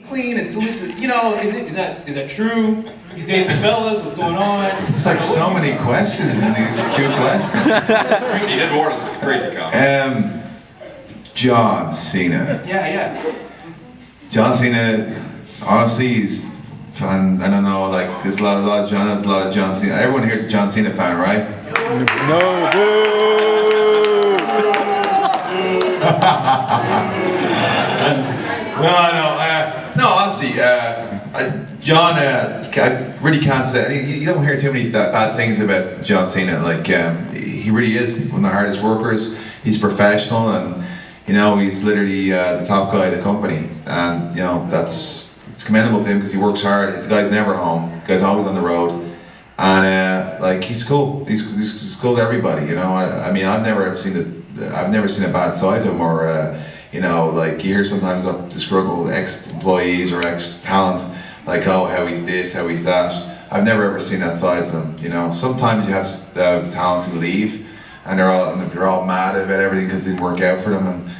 Clean and salute the, is that true? He's dating the fellas, what's going on? It's like so many questions in these two questions. He did more than crazy comment. John Cena. Yeah. John Cena, honestly, he's fun. I don't know, like there's a lot of John Cena. Everyone here's a John Cena fan, right? No, boo! No, honestly, John, I really can't say. You don't hear too many bad things about John Cena. Like, he really is one of the hardest workers. He's professional, and he's literally the top guy of the company. And it's commendable to him because he works hard. The guy's never home. The guy's always on the road, and he's cool. He's cool to everybody. I mean, I've never seen a bad side to him, or like you hear sometimes of disgruntled ex-employees or ex-talent, like, oh, how he's this, how he's that. I've never ever seen that side to them. Sometimes you have talent who leave, and they're all mad about everything because it didn't work out for them, and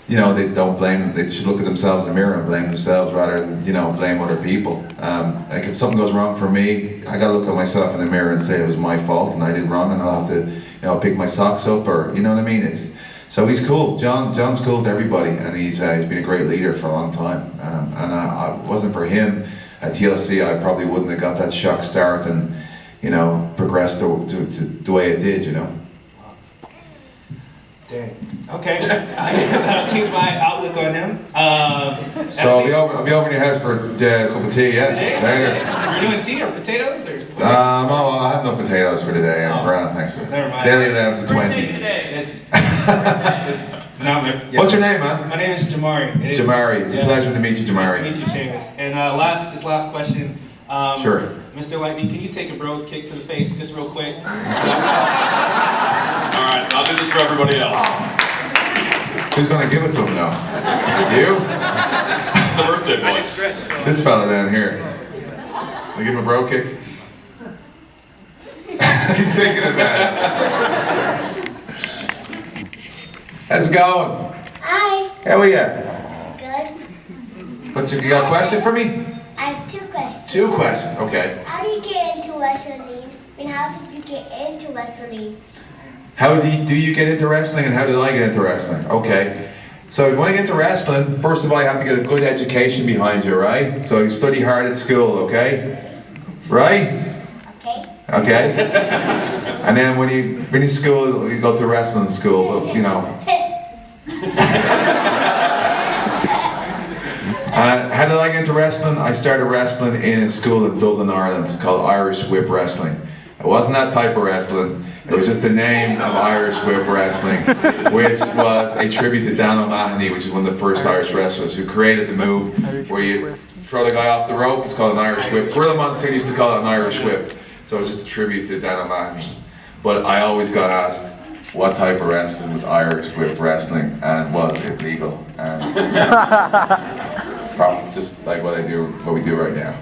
they don't blame them. They should look at themselves in the mirror and blame themselves rather than blame other people. Like if something goes wrong for me, I gotta look at myself in the mirror and say it was my fault and I did wrong, and I'll have to pick my socks up, or what I mean. So he's cool. John's cool to everybody, and he's been a great leader for a long time. And I wasn't for him at TLC, I probably wouldn't have got that shock start and progressed to the way it did. Dang. Okay. That'll change my outlook on him. So I'll be over in your house for a cup of tea. Yeah. Today? Later. You're doing tea or potatoes or? I have no potatoes for today. I'm grand, thanks. Never mind. Daily allowance of 20. What's your name, man? My name is Jamari. Jamari. It's a pleasure to meet you, Jamari. Nice to meet you, shemus. And last question. Sure. Mr. Lightning, can you take a bro kick to the face just real quick? All right, I'll do this for everybody else. Who's gonna give it to him now? You? The birthday boy. This fella down here. I give him a bro kick. He's thinking about it. How's it going? Hi. How are you? Good. You got a question for me? I have two questions. Two questions, okay. How do you get into wrestling? And how did you get into wrestling? How do you get into wrestling, and how did I get into wrestling? Okay. So if you want to get into wrestling, first of all, you have to get a good education behind you, right? So you study hard at school, okay? Right? Okay. Okay. And then when you finish school, you go to wrestling school, but how did I get into wrestling? I started wrestling in a school in Dublin, Ireland called Irish Whip Wrestling. It wasn't that type of wrestling. It was just the name of Irish Whip Wrestling, which was a tribute to Dan O'Mahony, which is one of the first Irish wrestlers who created the move where you throw the guy off the rope. It's called an Irish Whip. Gorilla Monsoon used to call it an Irish Whip. So it's just a tribute to Dan O'Mahony. But I always got asked what type of wrestling was Irish Whip Wrestling, and was it legal? And just like what we do right now.